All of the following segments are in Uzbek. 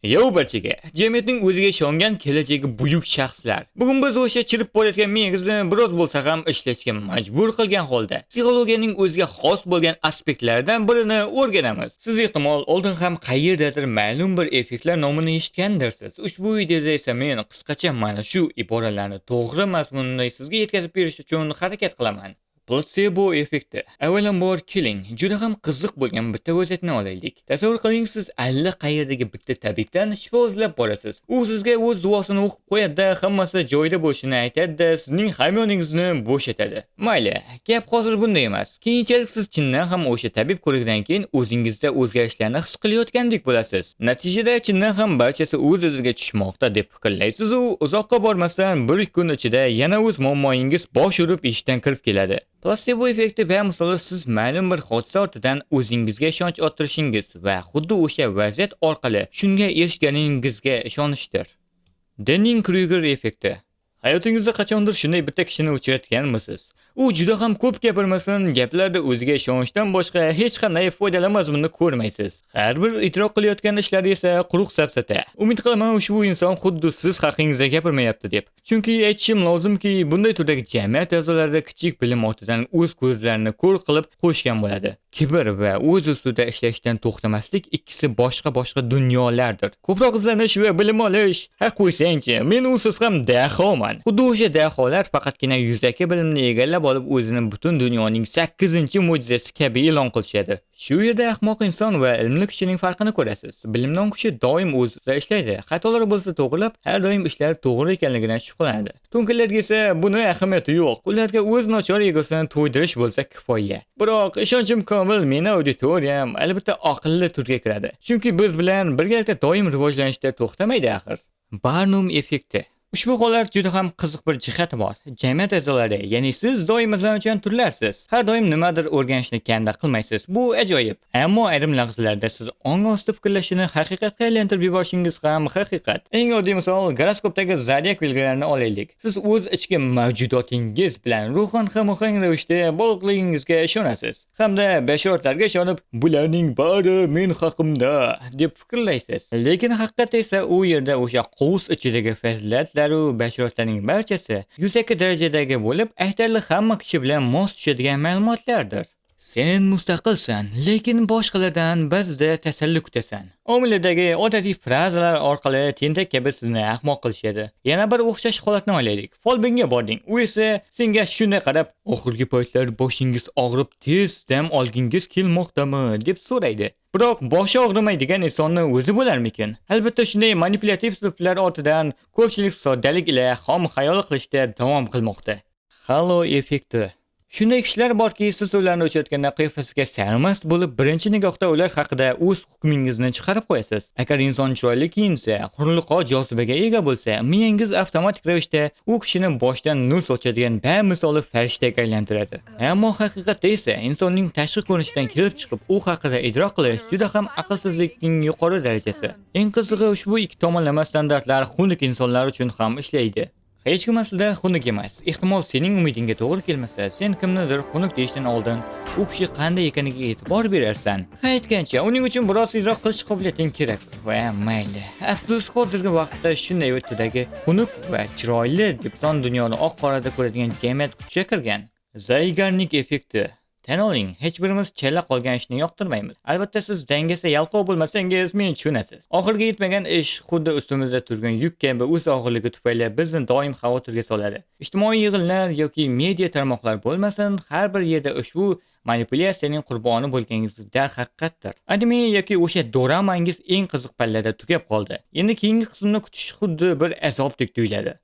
Yo'q barchaga, jamiyatning o'ziga ishongan kelajagi buyuk shaxslar. Bugun biz o'sha chirib borayotgan miyangizni biroz bo'lsa ham ishlashga majbur qilgan holda psixologiyaning o'ziga xos bo'lgan aspektlaridan birini o'rganamiz. Siz ehtimol oldin ham qayerdadir ma'lum bir effektlar nomini eshitgandirsiz. Ushbu videoda esa men qisqacha mana shu iboralarni to'g'ri mazmunni sizga yetkazib berish uchun harakat qilaman. Placebo effekti. Avvalambor keling, juda ham qiziq bo'lgan bitta vaziyatni olaylik. Tasavvur qiling, siz allaqayerdagi bitta tabibdan shifo izlab borasiz. U sizga o'z duosini o'qib qo'yadi-da, hammasi joyida bo'lishini aytadi-da, sizning hamyoningizni bo'shatadi. Mayli, gap hozir bunday emas. Keyinchalik siz chindan ham o'sha tabib ko'rigidan keyin o'zingizda o'zgarishlarni his qilayotgandek bo'lasiz. Natijada chindan ham barchasi o'z-o'ziga tushmoqda deb fikrlaysiz u uzoqqa bormasdan 1-2 kun ichida yana o'z muammoingiz bosh urib ishdan kirib keladi. Placebo effekti bamisoli siz ma'lum bir hodisa ortidan o'zingizga ishonch orttirishingiz va xuddi o'sha vaziyat orqali shunga erishganingizga ishonishdir. Dunning-Kruger effekti. Hayotingizda qachondir shunday bitta kishini uchratganmisiz? U juda ham ko'p gapirmasin, gaplarda o'ziga ishonchdan boshqa hech qanday foydali mazmunni ko'rmaysiz. Har bir e'tirof qilayotgan ishlari esa quruq safsata. Umid qilaman ushbu inson xuddi siz haqingizda gapirmayapti deb. Chunki aytishim lozimki, bunday turdagi jamiyat a'zolarida kichik bilim ortidan o'z ko'zlarini ko'r qilib qo'yishgan bo'ladi. Kibr va o'z ustida ishlashdan to'xtamaslik ikkisi boshqa dunyolardir. Ko'proq izlanish va bilim olish. Ha qo'ysangchi, men usiz ham dahoman. Xuddi o'sha daholar faqatgina yuzaki bilimni egallab olib o'zini butun dunyoning 8-mo'jizasi kabi e'lon qilishadi. Shu yerda ahmoq inson va ilmli kishining farqini ko'rasiz. Bilimdon kishi doim o'zida ishlaydi. Xatolar bo'lsa to'g'rilab, har doim ishlari to'g'ri ekanligidan shubhalanadi. To'nkalarga esa buni ahamiyati yo'q. Ularga o'z nochor egosini to'ydirish bo'lsa kifoya. Biroq ishonchim komil, meni auditoriyam albatta aqlli turga kiradi. Chunki biz bilan birgalikda doim rivojlanishda to'xtamaydi axir. Barnum effekti. Ushbu holat juda ham qiziq bir jihati bor. Jamiyat a'zolari, ya'ni siz doim izlanuvchan turlarsiz. Har doim nimadir o'rganishni kanda qilmaysiz. Bu ajoyib. Ammo ayrim lahzalarda siz ong osti fikrlashini haqiqatga aylantirib yuborishingiz ham haqiqat. Eng oddiy misol goroskopdagi zodiak belgilarini olaylik. Siz o'z ichki mavjudotingiz bilan ruhan hamohang ravishda bog'liqligingizga ishonasiz. Hamda bashoratlarga ishonib, bularning bari men haqimda deb fikrlaysiz. Lekin haqiqatda esa u yerda o'sha qovus ichidagi fazilatlar bashoratlarning barchasi yuzaki darajadagi bo'lib, aytarli hamma kishi bilan mos tushadigan ma'lumotlardir. Sen mustaqilsan, lekin boshqalardan ba'zida tasalli kutasan. Omiladagi odatiy frazalar orqali tentak kabi sizni ahmoq qilishadi. Yana bir o'xshash holatni olaylik. Folbinga bording. U esa senga shunday qarab, "Oxirgi paytlar boshingiz og'rib, tez dam olgingiz kelmoqdami?" deb so'raydi. Biroq boshi og'rimaydigan insonni o'zi bo'larmikin? Albatta shunday manipulyativ uslublar ortidan ko'pchilik soddalik ila xom xayol qilishda davom qilmoqda. Halo effekti. Shunday kishilar borki, siz ularni uchratganda qiyofasiga sarmast bo'lib, birinchi nigohda ular haqida o'z hukmingizni chiqarib qo'yasiz. Agar inson chiroyli kiyinsa, hurliqo jozibaga ega bo'lsa, miyangiz avtomatik ravishda u kishini boshdan nur sochadigan bamisoli farishtaga aylantiradi. Ammo haqiqatda esa insonning tashqi ko'rinishidan kelib chiqib, u haqida idrok qilish juda ham aqlsizlikning yuqori darajasi. Eng qizig'i, ushbu ikki tomonlama standartlar xunuk insonlar uchun ham ishlaydi. Hech kim aslida xunuk emas. Ehtimol sening umidingga to'g'ri kelmasa, sen kimnidir xunuk deyishdan oldin u kishi qanday ekaniga e'tibor berarsan. Aytgancha, uning uchun biroz idrok qilish qobiliyating kerak. Va mayli. Afsus, hozirgi vaqtda shunday o'tidagi xunuk va chiroyli deb son dunyoni oq-qorada ko'radigan jamiyat kuchga kirgan. Zaygarnik effekti. Tan oling, hech birimiz chala qolgan ishni yoqtirmaymiz. Albatta siz dangasa yalqov bo'lmasangiz, men tushunasiz. Oxirgi yetmagan ish xuddi ustimizda turgan yuk kabi o'z og'irligi tufayli bizni doim xavotirga soladi. Ijtimoiy yig'inlar yoki media tarmoqlar bo'lmasin, har bir yerda ushbu manipulyatsiyaning qurboni bo'lganingiz darhaqiqatdir. Anime yoki o'sha doramangiz eng qiziq pallada tugab qoldi. Endi keyingi qismni kutish xuddi bir azobdek tuyuladi.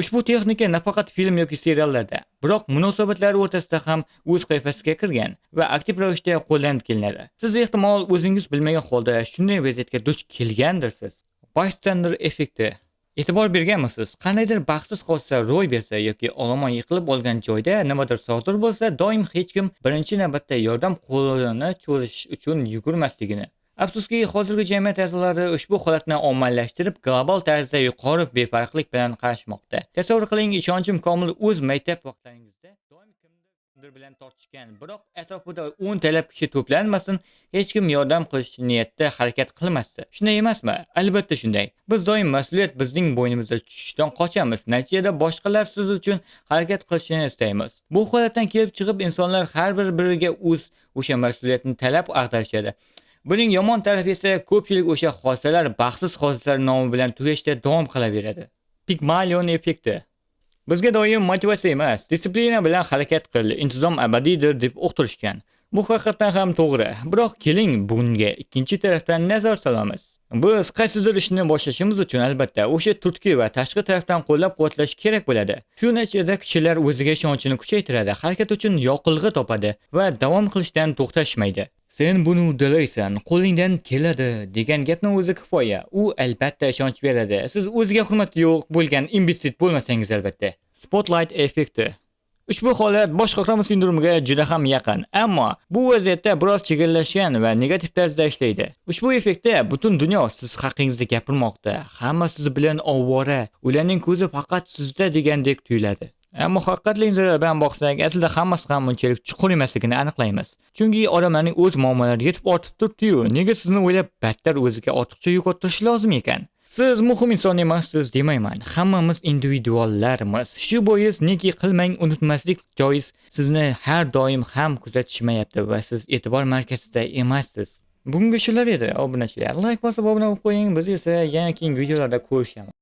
Ushbu texnika nafaqat film yoki seriallarda, biroq munosabatlar o'rtasida ham o'z qiyofasiga kirgan va aktiv ravishda qo'llanib kelinadi. Siz ehtimol o'zingiz bilmagan holda shunday vaziyatga duch kelgandirsiz. Bystander effekti. E'tibor berganmisiz? Qandaydir baxtsiz hodisa ro'y bersa yoki olomon yiqilib olgan joyda nimadir sodir bo'lsa, doim hech kim birinchi navbatda yordam qo'lini cho'zish uchun yugurmasligini. Afsuski, hozirgi jamiyat a'zolari ushbu holatni ommalashtirib, global tarzda yuqori befarqlik bilan qarashmoqda. Tasavvur qiling, ishonchim komil o'z maktab vaqtlaringizda doim kimdir bir bilan tortishgan, biroq atrofida 10 talab kishi to'planmasin, hech kim yordam qilish niyatida harakat qilmasdi. Shunday emasmi? Albatta shunday. Biz doim mas'uliyat bizning bo'ynimizga tushishdan qochamiz. Natijada boshqalar siz uchun harakat qilishini istaymiz. Bu holatdan kelib chiqib insonlar har biriga o'sha mas'uliyatni talab ag'darishadi. Buning yomon tarafi esa ko'pchilik o'sha hodisalar baxtsiz hodisalar nomi bilan tugashda davom qilaveradi. Pigmalion effekti. Bizga doim motivatsiya emas, disiplina bilan harakat qil, intizom abadiydir deb o'qtirishgan. Bu haqiqatan ham to'g'ri. Biroq keling bunga ikkinchi tarafdan nazar solamiz. Biz qaysidir ishni boshlashimiz uchun albatta o'sha turtki va tashqi tarafdan qo'llab-quvvatlash kerak bo'ladi. Shu natijada kishilar o'ziga ishonchini kuchaytiradi, harakat uchun yoqilg'i topadi va davom qilishdan to'xtashmaydi. Sen buni uddalaysan, qo'lingdan keladi degan gapning o'zi kifoya. U albatta ishonch beradi. Siz o'ziga hurmati yo'q bo'lgan imbetsit bo'lmasangiz albatta. Spotlight effekti. Ushbu holat bosh qahramon sindromiga juda ham yaqin, ammo bu vaziyatda biroz chegaralashgan va negativ tarzda ishlaydi. Ushbu effektda butun dunyo siz haqingizda gapirmoqda, hamma siz bilan ovvora, ularning ko'zi faqat sizda degandek tuyuladi. Ammo haqiqatli nazar bilan boqsak, aslida hammasi ham bunchalik chuqur emasligini aniqlaymiz. Chunki odamlarning o'z muammolari yetib ortib turibdi-yu, nega sizni o'ylab battar o'ziga ortiqcha yuk orttirish lozim ekan? Siz muhim inson emassiz demayman. Hammamiz individuallarmiz. Shu bois neki qilmang, unutmaslik joiz. Sizni har doim ham kuzatishmayapti va siz e'tibor markazida emassiz. Bunga shular edi, obunachilar. Like bosib obuna bo'lib qo'ying. Biz esa yana keyingi videolarda ko'rishamiz.